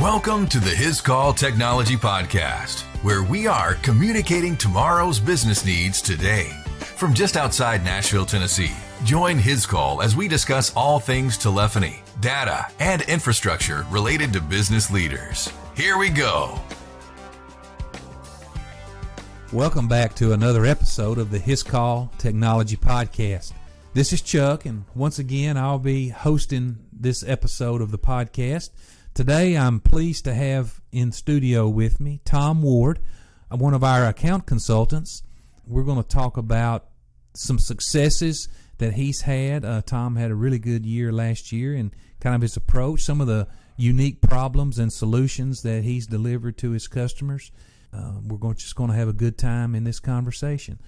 Welcome to the Hiscall Technology Podcast, where we are communicating tomorrow's business needs today. From just outside Nashville, Tennessee, join Hiscall as we discuss all things telephony, data, and infrastructure related to business leaders. Here we go. Welcome back to another episode of the Hiscall Technology Podcast. This is Chuck, and once again, I'll be hosting this episode of the podcast. Today, I'm pleased to have in studio with me Tom Ward, one of our account consultants. We're going to talk about some successes that he's had. Tom had a really good year last year, and kind of his approach, some of the unique problems and solutions that he's delivered to his customers. We're just going to have a good time in this conversation.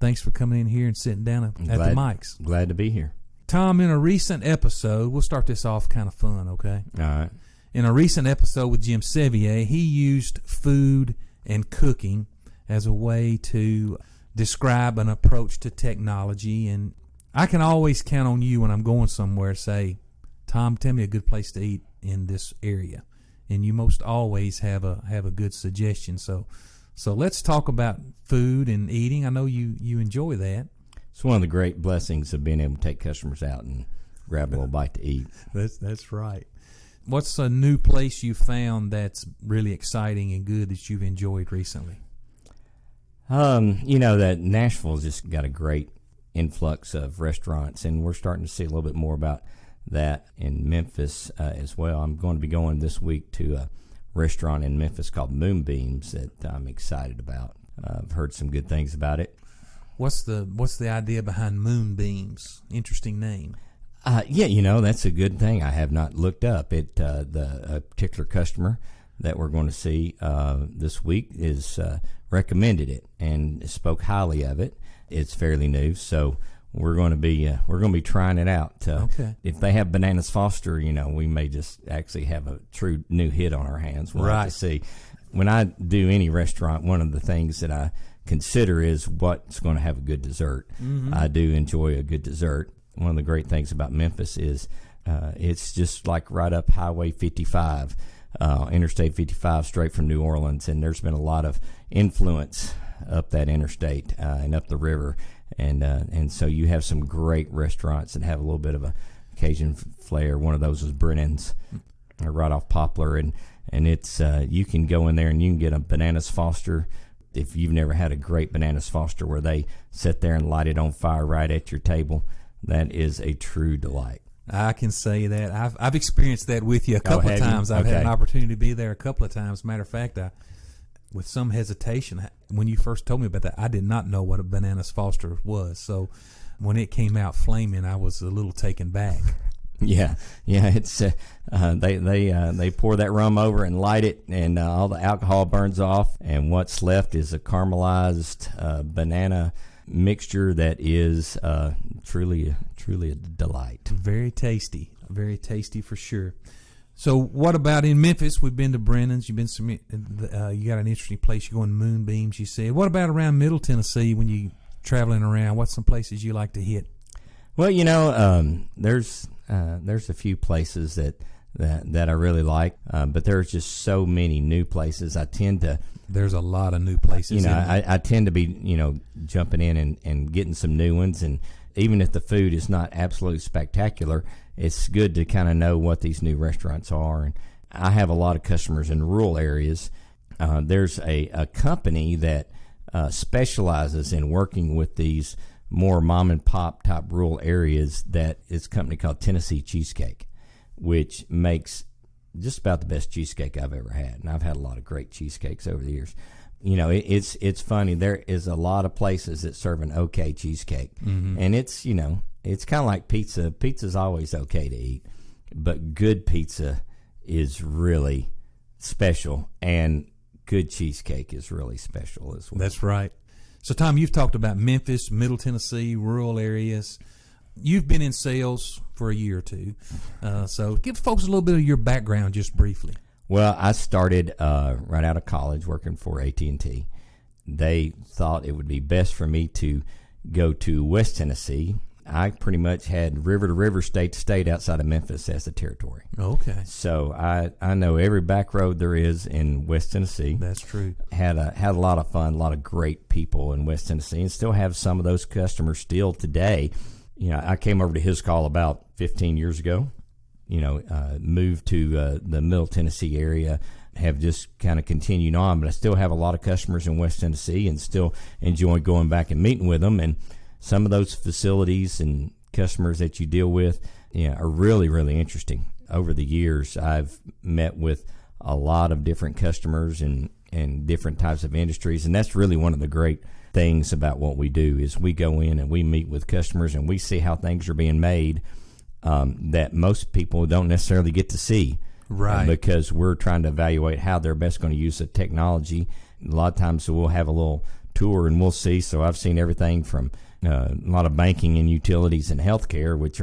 Thanks for coming in here and sitting down at the mics. Glad to be here. Tom, in a recent episode, we'll start this off kind of fun, okay? All right. In a recent episode with Jim Sevier, he used food and cooking as a way to describe an approach to technology. And I can always count on you when I'm going somewhere, say, Tom, tell me a good place to eat in this area. And you most always have a good suggestion. So let's talk about food and eating. I know you enjoy that. It's one of the great blessings of being able to take customers out and grab a little bite to eat. That's right. What's a new place you found that's really exciting and good that you've enjoyed recently? That Nashville's just got a great influx of restaurants, and we're starting to see a little bit more about that in Memphis as well. I'm going to be going this week to a restaurant in Memphis called Moonbeams that I'm excited about. I've heard some good things about it. What's the idea behind Moonbeams? Interesting name. That's a good thing. I have not looked up it. A particular customer that we're going to see this week is recommended it and spoke highly of it. It's fairly new, so we're going to be trying it out. Okay. If they have Bananas Foster, we may just actually have a true new hit on our hands. We'll have to see. When I do any restaurant, one of the things that I consider is what's going to have a good dessert. Mm-hmm. I do enjoy a good dessert. One of the great things about Memphis is it's just like right up Highway 55, Interstate 55, straight from New Orleans, and there's been a lot of influence up that interstate and up the river, and so you have some great restaurants that have a little bit of a Cajun flair. One of those is Brennan's, right off Poplar, and it's you can go in there and you can get a Bananas Foster. If you've never had a great Bananas Foster where they sit there and light it on fire right at your table, that is a true delight. I can say that. I've experienced that with you a couple of times. I've had an opportunity to be there a couple of times. Matter of fact, with some hesitation, when you first told me about that, I did not know what a Bananas Foster was. So when it came out flaming, I was a little taken back. Yeah. It's they pour that rum over and light it, and all the alcohol burns off, and what's left is a caramelized banana mixture that is truly a delight. Very tasty for sure. So what about in Memphis? We've been to Brennan's. You got an interesting place. You're going to Moonbeams, you said. What about around Middle Tennessee when you traveling around? What's some places you like to hit? Well, there's a few places that I really like, but there's just so many new places. There's a lot of new places. I tend to be, jumping in and getting some new ones. And even if the food is not absolutely spectacular, it's good to kind of know what these new restaurants are. And I have a lot of customers in rural areas. There's a company that specializes in working with these more mom and pop type rural areas. That is a company called Tennessee Cheesecake, which makes just about the best cheesecake I've ever had, and I've had a lot of great cheesecakes over the years. It's funny. There is a lot of places that serve an okay cheesecake, mm-hmm. and it's kind of like pizza. Pizza's always okay to eat, but good pizza is really special, and good cheesecake is really special as well. That's right. So, Tom, you've talked about Memphis, Middle Tennessee, rural areas. You've been in sales for a year or two. So give folks a little bit of your background just briefly. Well, I started right out of college working for AT&T. They thought it would be best for me to go to West Tennessee. I pretty much had river to river, state to state outside of Memphis as the territory. Okay. So I know every back road there is in West Tennessee. That's true. Had a lot of fun, a lot of great people in West Tennessee, and still have some of those customers still today. I came over to Hiscall about 15 years ago. Moved to the Middle Tennessee area, have just kind of continued on, but I still have a lot of customers in West Tennessee and still enjoy going back and meeting with them. And some of those facilities and customers that you deal with are really, really interesting. Over the years, I've met with a lot of different customers and different types of industries, and that's really one of the great things about what we do is we go in and we meet with customers and we see how things are being made that most people don't necessarily get to see. Right. Because we're trying to evaluate how they're best going to use the technology. A lot of times we'll have a little tour and we'll see. So I've seen everything from a lot of banking and utilities and healthcare, which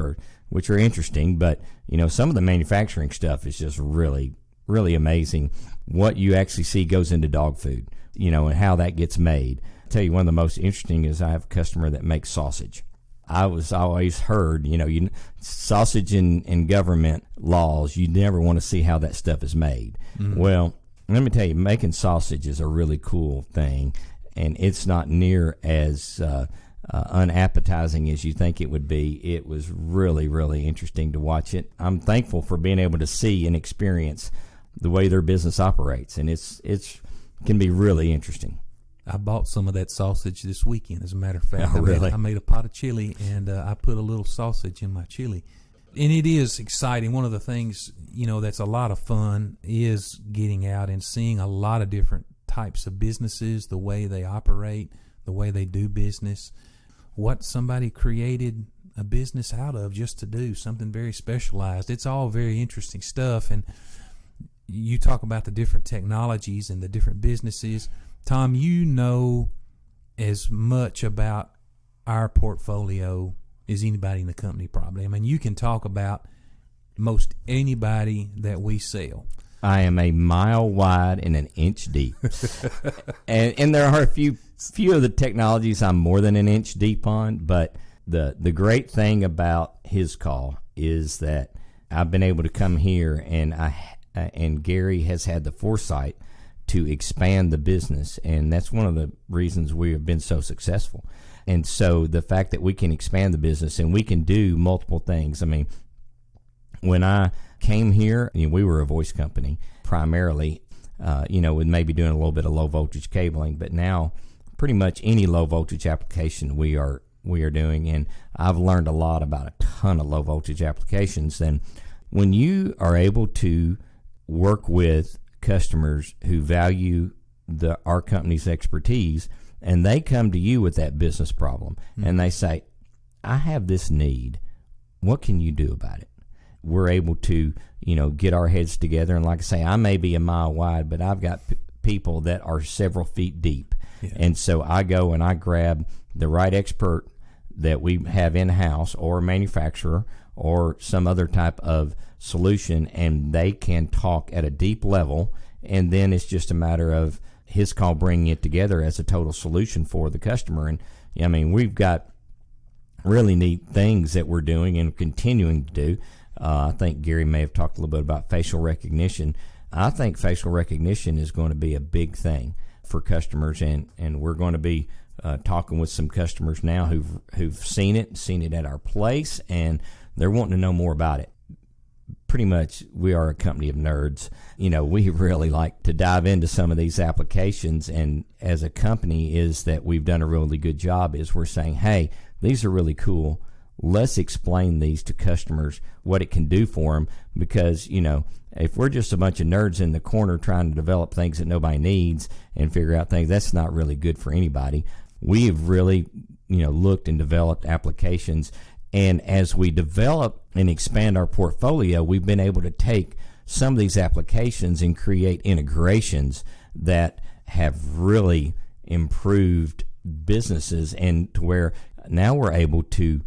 are interesting. But, some of the manufacturing stuff is just really, really amazing. What you actually see goes into dog food, and how that gets made. I'll tell you, one of the most interesting is I have a customer that makes sausage. I was always heard, sausage in government laws, you never want to see how that stuff is made. Mm-hmm. Well, let me tell you, making sausage is a really cool thing, and it's not near as unappetizing as you think it would be. It was really, really interesting to watch it. I'm thankful for being able to see and experience the way their business operates, and it's can be really interesting. I bought some of that sausage this weekend, as a matter of fact. Oh, really? I made a pot of chili, and I put a little sausage in my chili. And it is exciting. One of the things, that's a lot of fun is getting out and seeing a lot of different types of businesses, the way they operate, the way they do business, what somebody created a business out of just to do, something very specialized. It's all very interesting stuff. And you talk about the different technologies and the different businesses. Tom, you know as much about our portfolio as anybody in the company probably. I mean, you can talk about most anybody that we sell. I am a mile wide and an inch deep. and there are a few of the technologies I'm more than an inch deep on, but the great thing about Hiscall is that I've been able to come here and Gary has had the foresight to expand the business, and that's one of the reasons we have been so successful. And so the fact that we can expand the business and we can do multiple things. I mean, when I came here, we were a voice company primarily, with maybe doing a little bit of low voltage cabling, but now pretty much any low voltage application we are doing, and I've learned a lot about a ton of low voltage applications. And when you are able to work with customers who value our company's expertise, and they come to you with that business problem, and they say, I have this need. What can you do about it? We're able to, get our heads together. And like I say, I may be a mile wide, but I've got people that are several feet deep. Yeah. And so I go and I grab the right expert that we have in-house, or a manufacturer, or some other type of solution, and they can talk at a deep level, and then it's just a matter of Hiscall bringing it together as a total solution for the customer. And I mean, we've got really neat things that we're doing and continuing to do. I think Gary may have talked a little bit about facial recognition. I think facial recognition is going to be a big thing for customers, and we're going to be talking with some customers now who've seen it at our place, and they're wanting to know more about it. Pretty much, we are a company of nerds. We really like to dive into some of these applications, and as a company is that we've done a really good job is we're saying, hey, these are really cool. Let's explain these to customers, what it can do for them, because, if we're just a bunch of nerds in the corner trying to develop things that nobody needs and figure out things, that's not really good for anybody. We have really, looked and developed applications. And as we develop and expand our portfolio, we've been able to take some of these applications and create integrations that have really improved businesses, and to where now we're able to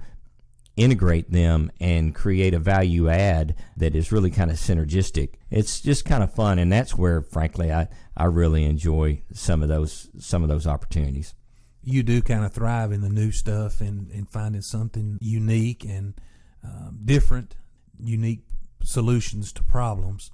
integrate them and create a value add that is really kind of synergistic. It's just kind of fun, and that's where, frankly, I really enjoy some of those opportunities. you do kind of thrive in the new stuff and finding something unique and different, unique solutions to problems.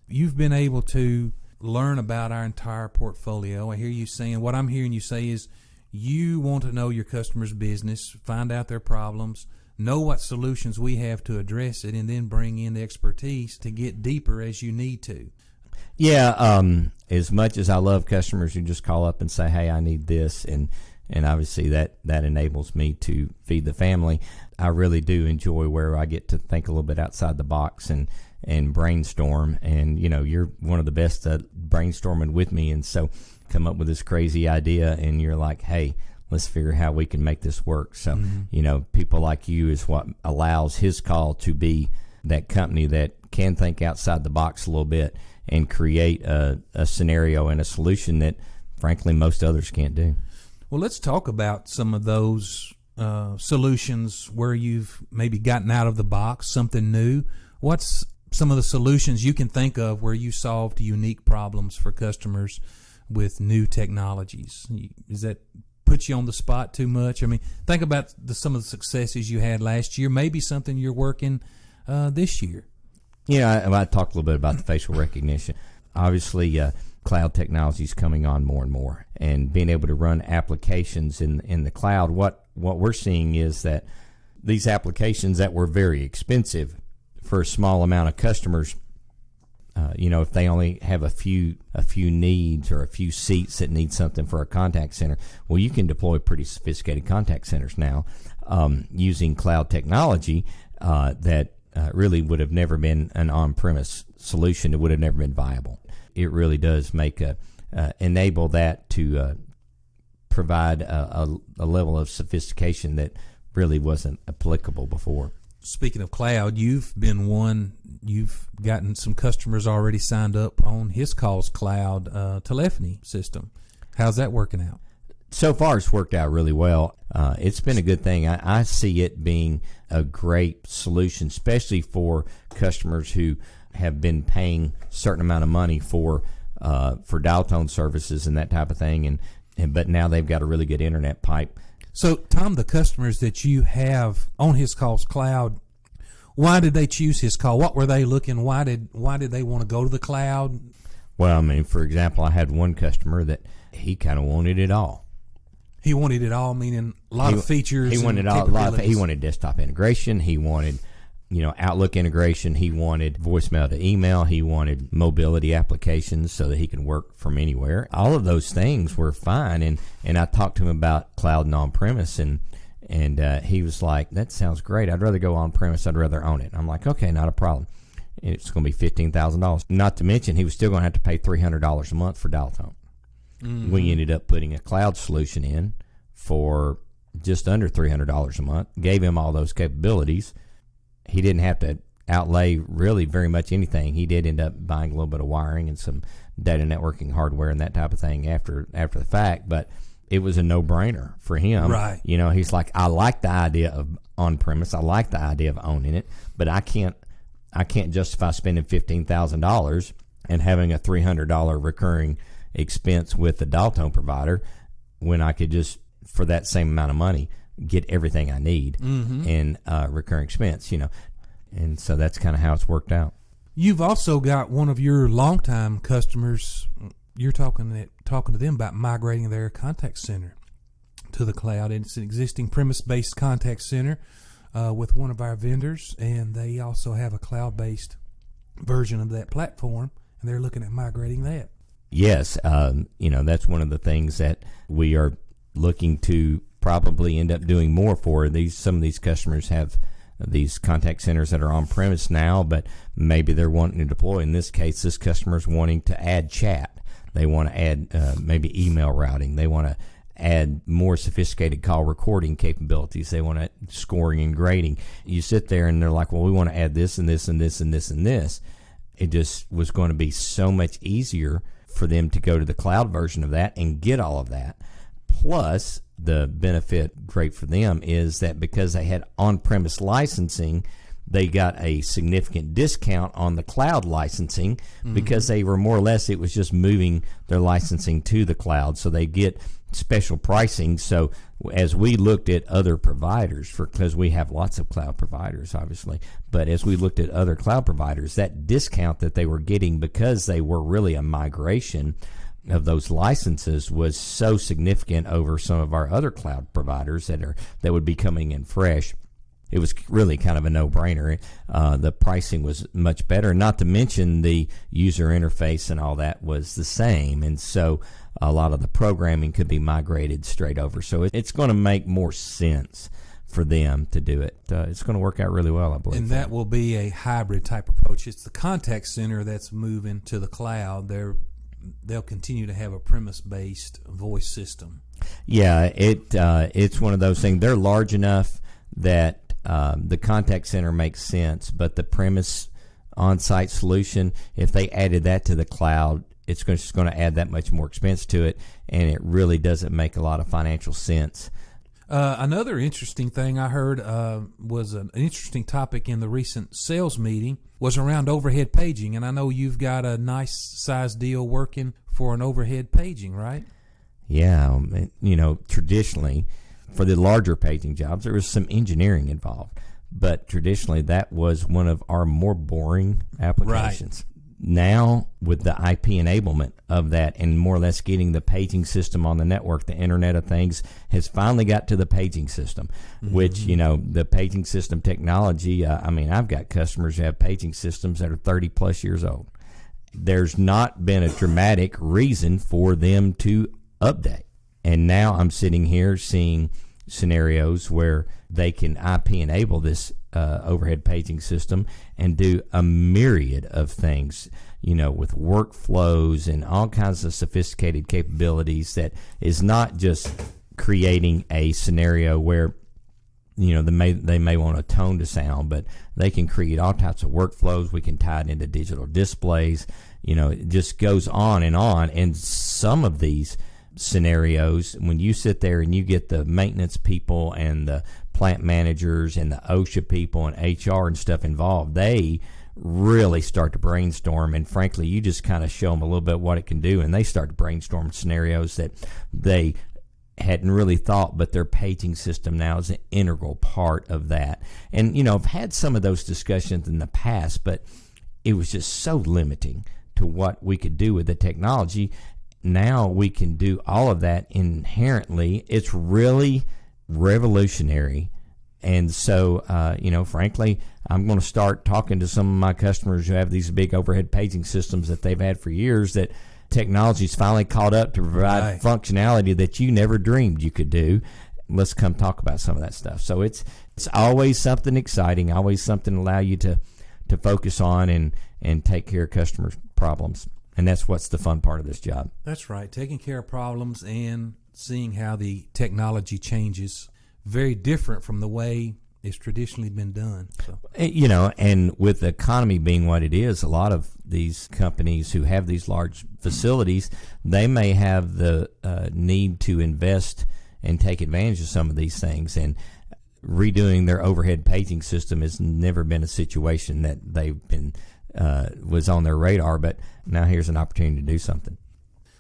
You've been able to learn about our entire portfolio. I hear you saying, what I'm hearing you say is you want to know your customer's business, find out their problems, know what solutions we have to address it, and then bring in the expertise to get deeper as you need to. Yeah, as much as I love customers who just call up and say, hey, I need this, and obviously that enables me to feed the family, I really do enjoy where I get to think a little bit outside the box and brainstorm. And, you're one of the best at brainstorming with me, and so come up with this crazy idea, and you're like, hey, let's figure out how we can make this work. So, people like you is what allows Hiscall to be that company that can think outside the box a little bit and create a scenario and a solution that, frankly, most others can't do. Well, let's talk about some of those solutions where you've maybe gotten out of the box, something new. What's some of the solutions you can think of where you solved unique problems for customers with new technologies? Is that put you on the spot too much? I mean, think about some of the successes you had last year, maybe something you're working this year. I talked a little bit about the facial recognition. Obviously, cloud technology is coming on more and more, and being able to run applications in the cloud. What we're seeing is that these applications that were very expensive for a small amount of customers, if they only have a few needs or a few seats that need something for a contact center, well, you can deploy pretty sophisticated contact centers now using cloud technology that really would have never been an on-premise solution. It would have never been viable. It really does make enable that to provide a level of sophistication that really wasn't applicable before. Speaking of cloud, you've gotten some customers already signed up on Hiscall's cloud telephony system. How's that working out? So far, it's worked out really well. It's been a good thing. I see it being a great solution, especially for customers who have been paying a certain amount of money for dial tone services and that type of thing, but now they've got a really good internet pipe. So, Tom, the customers that you have on Hiscall's cloud, why did they choose Hiscall? What were they looking? Why did they want to go to the cloud? Well, I mean, for example, I had one customer that he kind of wanted it all. He wanted it all, meaning a lot of features. He wanted a lot. He wanted desktop integration. He wanted, Outlook integration. He wanted voicemail to email. He wanted mobility applications so that he can work from anywhere. All of those things were fine, and I talked to him about cloud and on-premise, and he was like, "That sounds great. I'd rather go on-premise. I'd rather own it." I'm like, "Okay, not a problem." It's going to be $15,000. Not to mention, he was still going to have to pay $300 a month for dial tone. Mm-hmm. We ended up putting a cloud solution in for just under $300 a month. Gave him all those capabilities. He didn't have to outlay really very much anything. He did end up buying a little bit of wiring and some data networking hardware and that type of thing after the fact, but it was a no-brainer for him. Right. He's like, I like the idea of on-premise. I like the idea of owning it, but I can't justify spending $15,000 and having a $300 recurring expense with the dial tone provider when I could just, for that same amount of money, get everything I need in recurring expense, and so that's kind of how it's worked out. You've also got one of your longtime customers. You're talking to them about migrating their contact center to the cloud. It's an existing premise-based contact center with one of our vendors, and they also have a cloud-based version of that platform, and they're looking at migrating that. Yes, that's one of the things that we are looking to probably end up doing more for. Some of these customers have these contact centers that are on premise now, but maybe they're wanting to deploy. In this case, this customer's wanting to add chat. They want to add maybe email routing. They want to add more sophisticated call recording capabilities. They want to scoring and grading. You sit there and they're like, well, we want to add this and this and this and this and this. It just was going to be so much easier for them to go to the cloud version of that and get all of that. Plus, the benefit, great for them, is that because they had on-premise licensing, they got a significant discount on the cloud licensing because they were more or less, it was just moving their licensing to the cloud. So they get special pricing. So as we looked at other providers, because we have lots of cloud providers, obviously, but as we looked at other cloud providers, that discount that they were getting because they were really a migration of those licenses was so significant over some of our other cloud providers that would be coming in fresh. It was really kind of a no-brainer. The pricing was much better, not to mention the user interface and all that was the same. And so a lot of the programming could be migrated straight over. So it's going to make more sense for them to do it. It's going to work out really well, I believe. And that will be a hybrid type approach. It's the contact center that's moving to the cloud. They'll continue to have a premise-based voice system. Yeah, it's one of those things. They're large enough that the contact center makes sense, but the premise on-site solution, if they added that to the cloud, it's just going to add that much more expense to it, and it really doesn't make a lot of financial sense. Another interesting thing I heard was an interesting topic in the recent sales meeting was around overhead paging, and I know you've got a nice size deal working for an overhead paging, right? Yeah, traditionally, for the larger paging jobs, there was some engineering involved, but traditionally that was one of our more boring applications. Right. Now, with the IP enablement of that and more or less getting the paging system on the network, the Internet of Things has finally got to the paging system, which, the paging system technology, I've got customers who have paging systems that are 30 plus years old. There's not been a dramatic reason for them to update. And now I'm sitting here seeing scenarios where they can IP enable this overhead paging system and do a myriad of things, with workflows and all kinds of sophisticated capabilities that is not just creating a scenario where, they may want a tone to sound, but they can create all types of workflows. We can tie it into digital displays. It just goes on. And some of these scenarios, when you sit there and you get the maintenance people and the plant managers and the OSHA people and HR and stuff involved, they really start to brainstorm, and frankly you just kind of show them a little bit what it can do, and they start to brainstorm scenarios that they hadn't really thought, but their paging system now is an integral part of that. And I've had some of those discussions in the past, but it was just so limiting to what we could do with the technology. Now we can do all of that inherently. It's really revolutionary. And so, frankly, I'm going to start talking to some of my customers who have these big overhead paging systems that they've had for years, that technology's finally caught up to provide functionality that you never dreamed you could do. Let's come talk about some of that stuff. So it's always something exciting, always something to allow you to focus on and take care of customers' problems. And that's what's the fun part of this job. That's right. Taking care of problems and seeing how the technology changes. Very different from the way it's traditionally been done. So. And with the economy being what it is, a lot of these companies who have these large facilities, they may have the need to invest and take advantage of some of these things. And redoing their overhead paging system has never been a situation that they've been was on their radar, but now here's an opportunity to do something.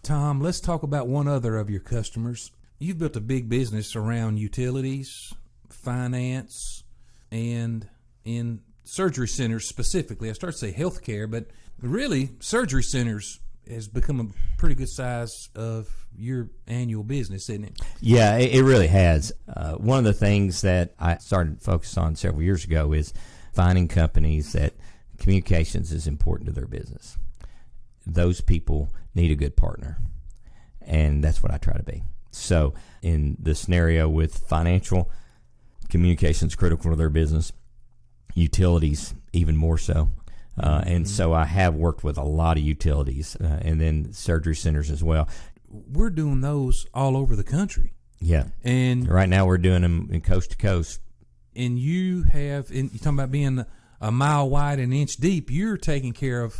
Tom, let's talk about one other of your customers. You've built a big business around utilities, finance, and in surgery centers specifically. I start to say healthcare, but really surgery centers has become a pretty good size of your annual business, isn't it? Yeah, it really has. One of the things that I started to focus on several years ago is finding companies that communications is important to their business. Those people need a good partner, and that's what I try to be. So in the scenario with financial, communications critical to their business, utilities even more so. And so I have worked with a lot of utilities and then surgery centers as well. We're doing those all over the country. Yeah. And right now we're doing them in coast to coast. And you're talking about being a mile wide and an inch deep. You're taking care of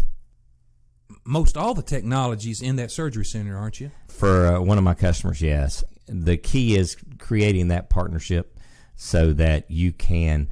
most all the technologies in that surgery center, aren't you? For one of my customers, yes. The key is creating that partnership so that you can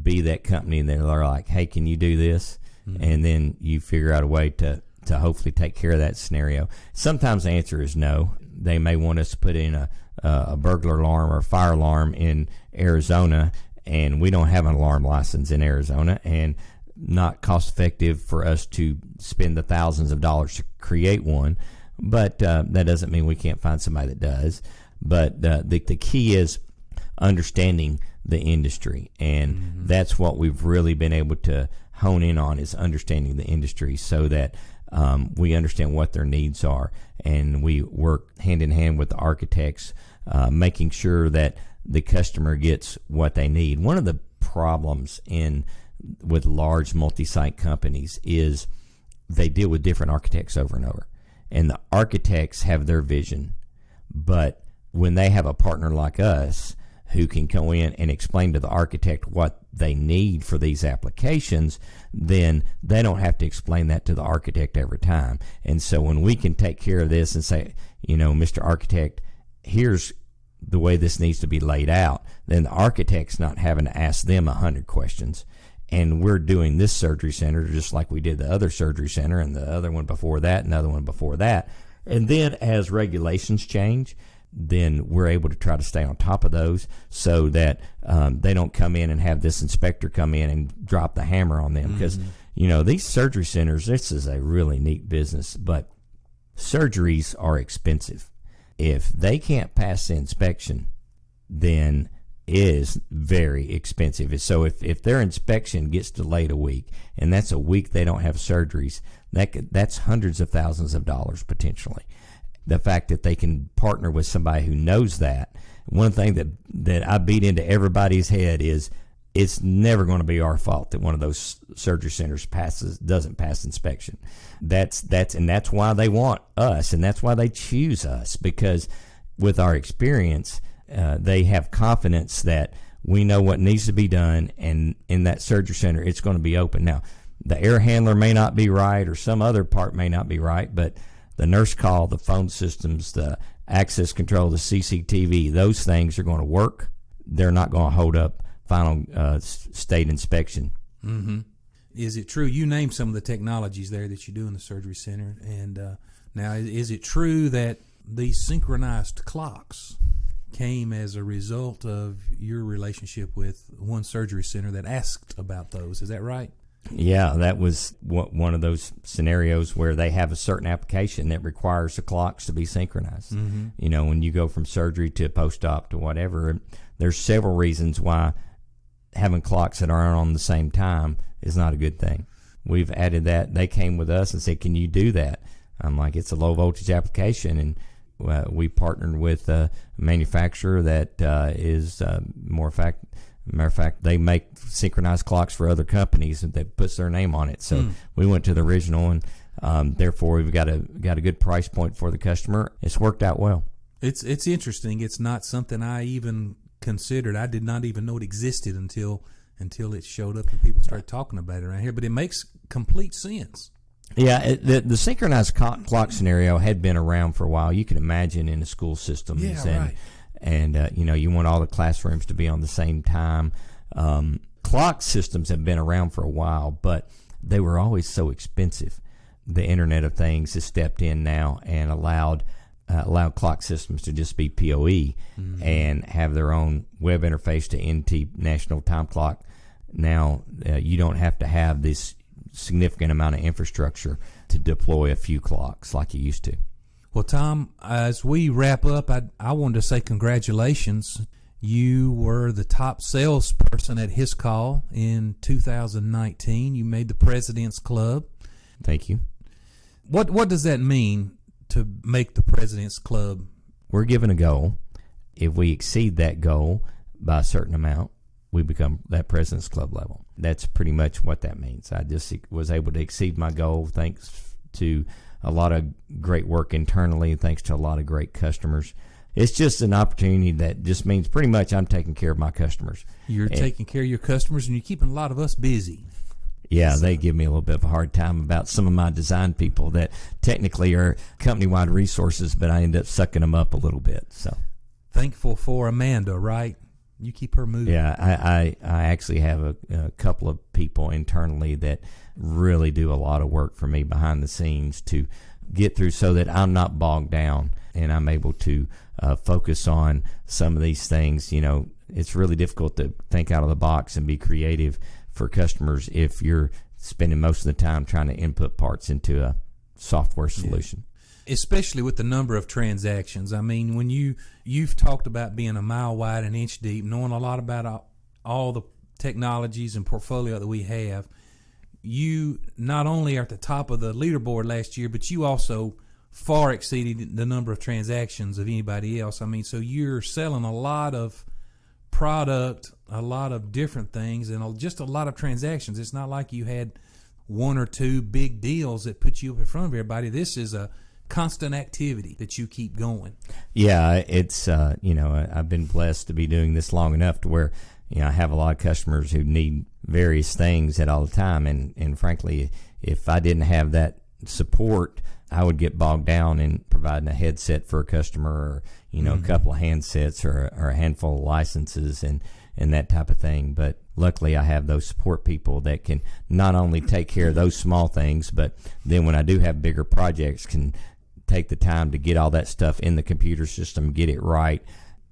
be that company that are like, hey, can you do this? Mm-hmm. And then you figure out a way to hopefully take care of that scenario. Sometimes the answer is no. They may want us to put in a burglar alarm or fire alarm in Arizona, and we don't have an alarm license in Arizona, and not cost effective for us to spend the thousands of dollars to create one. But that doesn't mean we can't find somebody that does. But the key is understanding the industry, and that's what we've really been able to hone in on, is understanding the industry, so that we understand what their needs are, and we work hand in hand with the architects, making sure that the customer gets what they need. One of the problems with large multi-site companies is they deal with different architects over and over, and the architects have their vision, but when they have a partner like us who can go in and explain to the architect what they need for these applications, then they don't have to explain that to the architect every time. And so when we can take care of this and say, Mr. Architect, here's the way this needs to be laid out, then the architect's not having to ask them 100 questions. And we're doing this surgery center just like we did the other surgery center and the other one before that and the other one before that. And then as regulations change, then we're able to try to stay on top of those, so that they don't come in and have this inspector come in and drop the hammer on them. Because, these surgery centers, this is a really neat business, but surgeries are expensive. If they can't pass the inspection, then it is very expensive. So if their inspection gets delayed a week, and that's a week they don't have surgeries, that's hundreds of thousands of dollars potentially. The fact that they can partner with somebody who knows that. One thing that I beat into everybody's head is it's never going to be our fault that one of those surgery centers doesn't pass inspection. That's why they want us, and that's why they choose us, because with our experience, they have confidence that we know what needs to be done, and in that surgery center, it's going to be open. Now, the air handler may not be right, or some other part may not be right, but the nurse call, the phone systems, the access control, the CCTV, those things are going to work. They're not going to hold up final state inspection. Mm-hmm. Is it true? You named some of the technologies there that you do in the surgery center. And now, is it true that these synchronized clocks came as a result of your relationship with one surgery center that asked about those? Is that right? Yeah, that was one of those scenarios where they have a certain application that requires the clocks to be synchronized. Mm-hmm. When you go from surgery to post-op to whatever, there's several reasons why having clocks that aren't on the same time is not a good thing. We've added that. They came with us and said, can you do that? I'm like, it's a low-voltage application, and we partnered with a manufacturer that is matter of fact, they make synchronized clocks for other companies and that puts their name on it. So we went to the original, and therefore we've got a good price point for the customer. It's worked out well. It's interesting. It's not something I even considered. I did not even know it existed until it showed up and people started talking about it around here. But it makes complete sense. Yeah, the synchronized clock scenario had been around for a while. You can imagine in the school systems. Yeah, right. And you want all the classrooms to be on the same time. Clock systems have been around for a while, but they were always so expensive. The Internet of Things has stepped in now and allowed clock systems to just be PoE and have their own web interface to NT National Time Clock. Now you don't have to have this significant amount of infrastructure to deploy a few clocks like you used to. Well, Tom, as we wrap up, I wanted to say congratulations. You were the top salesperson at Hiscall in 2019. You made the President's Club. Thank you. What does that mean to make the President's Club? We're given a goal. If we exceed that goal by a certain amount, we become that President's Club level. That's pretty much what that means. I just was able to exceed my goal thanks to a lot of great work internally, thanks to a lot of great customers. It's just an opportunity that just means pretty much I'm taking care of my customers. You're taking care of your customers, and you're keeping a lot of us busy. Yeah, they give me a little bit of a hard time about some of my design people that technically are company-wide resources, but I end up sucking them up a little bit. So thankful for Amanda, right? You keep her moving. Yeah, I actually have a couple of people internally that really do a lot of work for me behind the scenes to get through so that I'm not bogged down and I'm able to focus on some of these things. You know, it's really difficult to think out of the box and be creative for customers if you're spending most of the time trying to input parts into a software solution. Yeah. Especially with the number of transactions. I mean, when you've talked about being a mile wide and inch deep, knowing a lot about all the technologies and portfolio that we have, you not only are at the top of the leaderboard last year, but you also far exceeded the number of transactions of anybody else. I mean, so you're selling a lot of product, a lot of different things, and just a lot of transactions. It's not like you had one or two big deals that put you up in front of everybody. This is a constant activity that you keep going. Yeah, it's I've been blessed to be doing this long enough to where I have a lot of customers who need various things at all the time, and frankly, if I didn't have that support, I would get bogged down in providing a headset for a customer, or a couple of handsets, or a handful of licenses and that type of thing. But luckily, I have those support people that can not only take care of those small things, but then when I do have bigger projects, can take the time to get all that stuff in the computer system, get it right,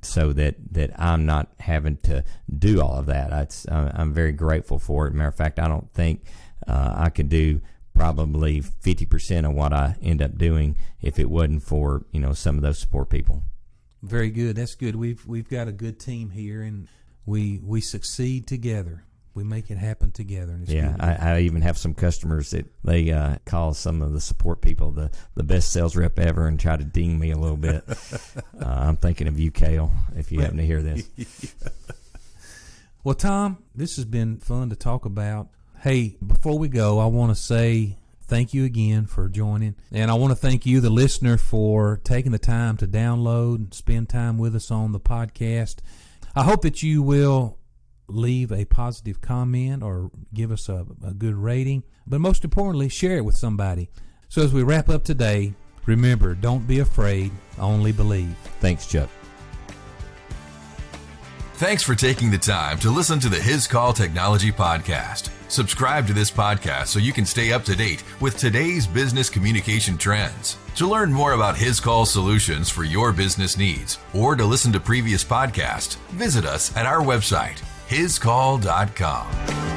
so that I'm not having to do all of that. I'm very grateful for it. Matter of fact, I don't think I could do probably 50% of what I end up doing if it wasn't for some of those support people. Very good. That's good. We've got a good team here, and we succeed together. We make it happen together. And it's good. I even have some customers that they call some of the support people the best sales rep ever and try to ding me a little bit. I'm thinking of you, Cale, if you happen to hear this. Well, Tom, this has been fun to talk about. Hey, before we go, I want to say thank you again for joining. And I want to thank you, the listener, for taking the time to download and spend time with us on the podcast. I hope that you will leave a positive comment or give us a good rating. But most importantly, share it with somebody. So as we wrap up today, remember, don't be afraid, only believe. Thanks, Chuck. Thanks for taking the time to listen to the Hiscall Technology Podcast. Subscribe to this podcast so you can stay up to date with today's business communication trends. To learn more about Hiscall solutions for your business needs, or to listen to previous podcasts, visit us at our website, hiscall.com.